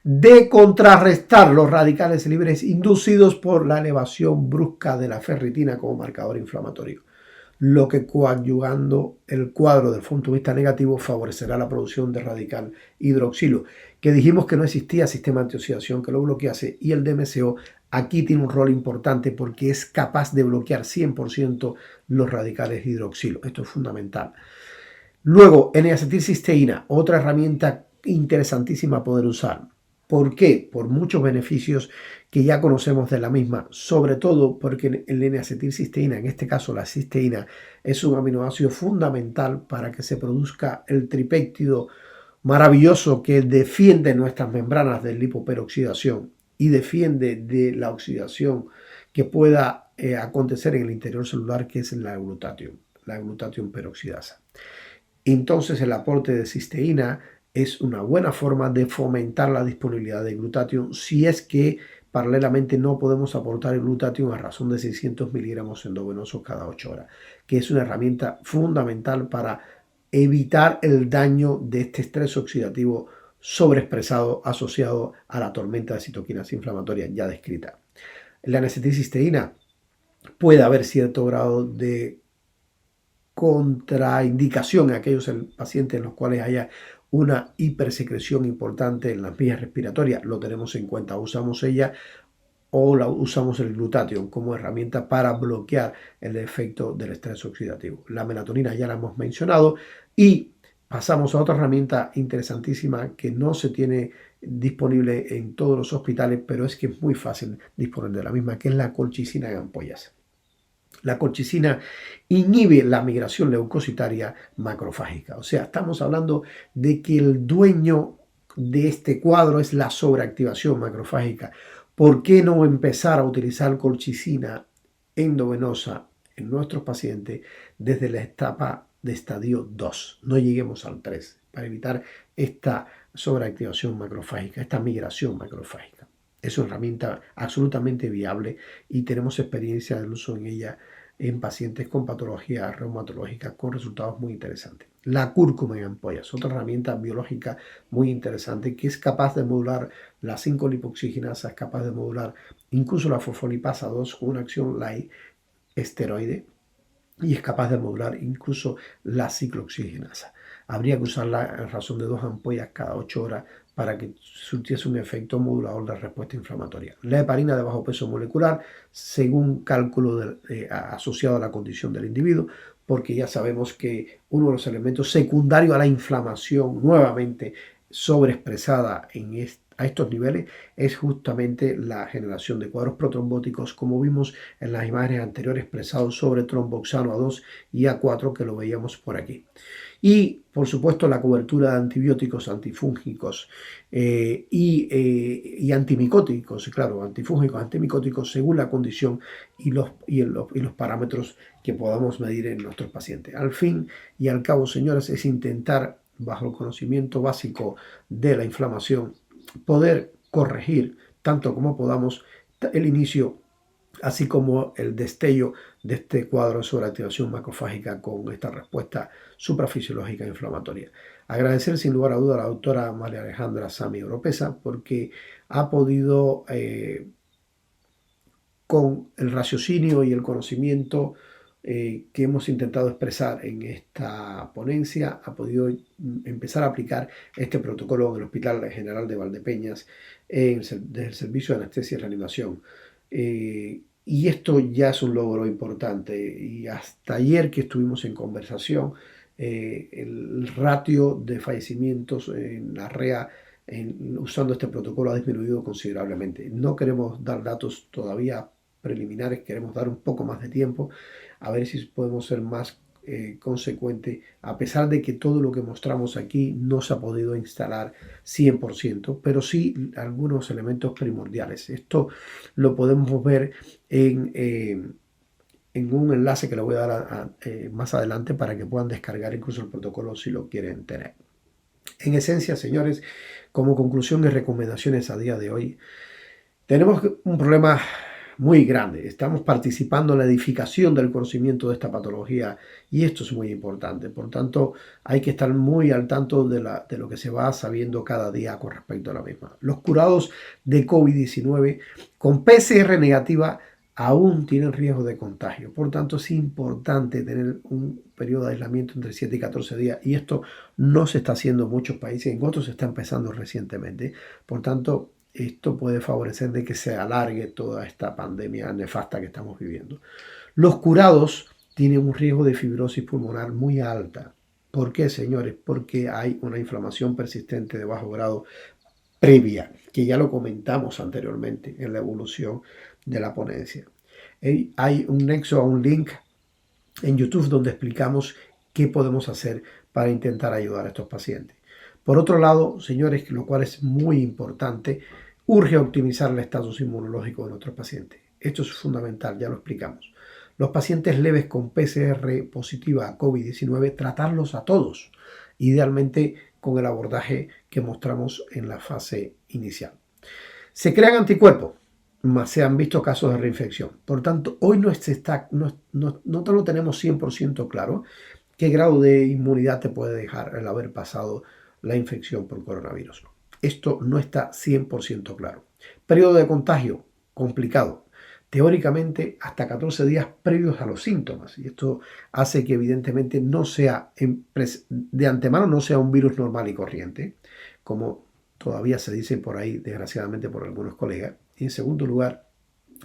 de contrarrestar los radicales libres inducidos por la elevación brusca de la ferritina como marcador inflamatorio, lo que, coadyuvando el cuadro del punto de vista negativo, favorecerá la producción de radical hidroxilo, que dijimos que no existía sistema antioxidación que lo bloquease, y el DMSO aquí tiene un rol importante porque es capaz de bloquear 100% los radicales hidroxilo. Esto es fundamental. Luego, N-acetilcisteína, otra herramienta interesantísima a poder usar. ¿Por qué? Por muchos beneficios que ya conocemos de la misma, sobre todo porque el N-acetilcisteína, en este caso la cisteína, es un aminoácido fundamental para que se produzca el tripéptido maravilloso que defiende nuestras membranas de lipoperoxidación y defiende de la oxidación que pueda acontecer en el interior celular, que es la glutatión peroxidasa. Entonces, el aporte de cisteína es una buena forma de fomentar la disponibilidad de glutatión, si es que paralelamente no podemos aportar el glutatión a razón de 600 miligramos endovenosos cada 8 horas, que es una herramienta fundamental para evitar el daño de este estrés oxidativo sobreexpresado asociado a la tormenta de citoquinas inflamatorias ya descrita. La N-acetilcisteína puede haber cierto grado de contraindicación en aquellos pacientes en los cuales haya una hipersecreción importante en las vías respiratorias. Lo tenemos en cuenta, usamos ella o usamos el glutatión como herramienta para bloquear el efecto del estrés oxidativo. La melatonina ya la hemos mencionado, y pasamos a otra herramienta interesantísima que no se tiene disponible en todos los hospitales, pero es que es muy fácil disponer de la misma, que es la colchicina en ampollas. La colchicina inhibe la migración leucocitaria macrofágica. O sea, estamos hablando de que el dueño de este cuadro es la sobreactivación macrofágica. ¿Por qué no empezar a utilizar colchicina endovenosa en nuestros pacientes desde la etapa de estadio 2? No lleguemos al 3, para evitar esta sobreactivación macrofágica, esta migración macrofágica. Es una herramienta absolutamente viable y tenemos experiencia del uso en ella en pacientes con patologías reumatológicas con resultados muy interesantes. La cúrcuma en ampollas, otra herramienta biológica muy interesante que es capaz de modular las 5-lipoxigenasas, capaz de modular incluso la fosfolipasa 2 con una acción light esteroide, y es capaz de modular incluso la ciclooxigenasa. Habría que usarla en razón de 2 ampollas cada 8 horas para que surtiese un efecto modulador de respuesta inflamatoria. La heparina de bajo peso molecular, según cálculo asociado a la condición del individuo, porque ya sabemos que uno de los elementos secundarios a la inflamación nuevamente sobreexpresada a estos niveles es justamente la generación de cuadros protrombóticos, como vimos en las imágenes anteriores expresados sobre tromboxano A2 y A4 que lo veíamos por aquí. Y, por supuesto, la cobertura de antibióticos, antifúngicos y antimicóticos, claro, antifúngicos, antimicóticos, según la condición y los parámetros que podamos medir en nuestros pacientes. Al fin y al cabo, señores, es intentar, bajo el conocimiento básico de la inflamación, poder corregir tanto como podamos el inicio así como el destello de este cuadro de sobreactivación macrofágica con esta respuesta suprafisiológica inflamatoria. Agradecer sin lugar a duda a la doctora María Alejandra Sami Oropesa porque ha podido, con el raciocinio y el conocimiento que hemos intentado expresar en esta ponencia, ha podido empezar a aplicar este protocolo en el Hospital General de Valdepeñas desde el Servicio de Anestesia y Reanimación. Y esto ya es un logro importante. Y hasta ayer que estuvimos en conversación, el ratio de fallecimientos en la REA usando este protocolo ha disminuido considerablemente. No queremos dar datos todavía preliminares, queremos dar un poco más de tiempo a ver si podemos ser más consecuente, a pesar de que todo lo que mostramos aquí no se ha podido instalar 100%, pero sí algunos elementos primordiales. Esto lo podemos ver en un enlace que le voy a dar más adelante para que puedan descargar incluso el protocolo si lo quieren tener. En esencia, señores, como conclusión y recomendaciones a día de hoy, tenemos un problema muy grande. Estamos participando en la edificación del conocimiento de esta patología y esto es muy importante. Por tanto, hay que estar muy al tanto de lo que se va sabiendo cada día con respecto a la misma. Los curados de COVID-19 con PCR negativa aún tienen riesgo de contagio. Por tanto, es importante tener un periodo de aislamiento entre 7 y 14 días y esto no se está haciendo en muchos países, en otros se está empezando recientemente. Por tanto, esto puede favorecer de que se alargue toda esta pandemia nefasta que estamos viviendo. Los curados tienen un riesgo de fibrosis pulmonar muy alta. ¿Por qué, señores? Porque hay una inflamación persistente de bajo grado previa, que ya lo comentamos anteriormente en la evolución de la ponencia. Hay un nexo, un link en YouTube donde explicamos qué podemos hacer para intentar ayudar a estos pacientes. Por otro lado, señores, lo cual es muy importante, urge optimizar el estatus inmunológico de nuestros pacientes. Esto es fundamental, ya lo explicamos. Los pacientes leves con PCR positiva a COVID-19, tratarlos a todos, idealmente con el abordaje que mostramos en la fase inicial. Se crean anticuerpos, más se han visto casos de reinfección. Por tanto, hoy no lo tenemos 100% claro qué grado de inmunidad te puede dejar el haber pasado la infección por coronavirus. Esto no está 100% claro. Periodo de contagio, complicado. Teóricamente, hasta 14 días previos a los síntomas. Y esto hace que evidentemente no sea, de antemano, no sea un virus normal y corriente, como todavía se dice por ahí, desgraciadamente, por algunos colegas. Y en segundo lugar,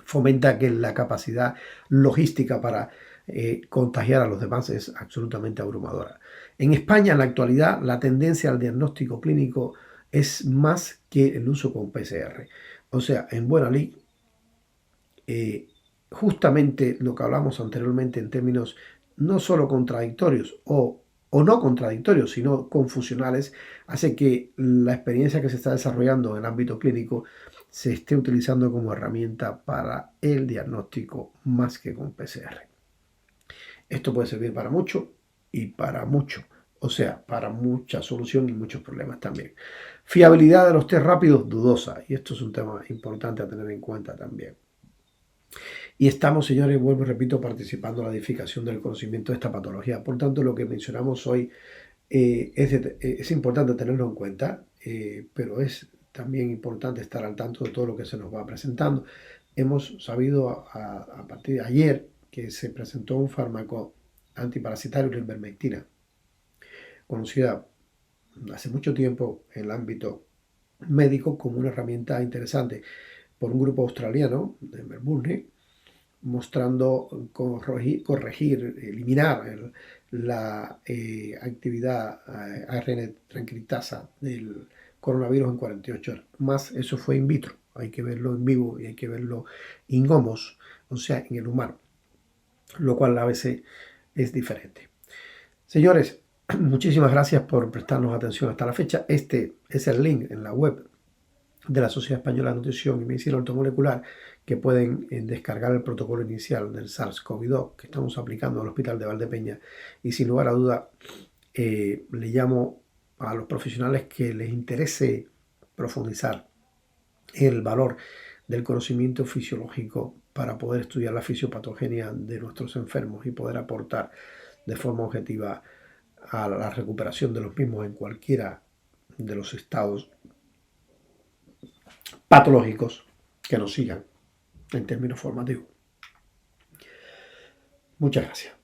fomenta que la capacidad logística para contagiar a los demás es absolutamente abrumadora. En España, en la actualidad, la tendencia al diagnóstico clínico es más que el uso con PCR. O sea, en buena ley, justamente lo que hablamos anteriormente en términos no solo contradictorios o no contradictorios, sino confusionales, hace que la experiencia que se está desarrollando en el ámbito clínico se esté utilizando como herramienta para el diagnóstico más que con PCR. Esto puede servir para mucho y para mucho, o sea, para mucha solución y muchos problemas también. Fiabilidad de los test rápidos, dudosa, y esto es un tema importante a tener en cuenta también. Y estamos, señores, vuelvo y repito, participando en la edificación del conocimiento de esta patología. Por tanto, lo que mencionamos hoy es importante tenerlo en cuenta, pero es también importante estar al tanto de todo lo que se nos va presentando. Hemos sabido a partir de ayer que se presentó un fármaco antiparasitario, la ivermectina, conocida hace mucho tiempo en el ámbito médico como una herramienta interesante por un grupo australiano de Melbourne, mostrando corregir, eliminar la actividad ARN tranquilitasa del coronavirus en 48 horas. Más eso fue in vitro, hay que verlo en vivo y hay que verlo in homos, o sea, en el humano, lo cual a veces es diferente. Señores, muchísimas gracias por prestarnos atención hasta la fecha. Este es el link en la web de la Sociedad Española de Nutrición y Medicina Ortomolecular, que pueden descargar el protocolo inicial del SARS-CoV-2 que estamos aplicando al Hospital de Valdepeña. Y sin lugar a duda, le llamo a los profesionales que les interese profundizar el valor del conocimiento fisiológico para poder estudiar la fisiopatogenia de nuestros enfermos y poder aportar de forma objetiva a la recuperación de los mismos en cualquiera de los estados patológicos que nos sigan en términos formativos. Muchas gracias.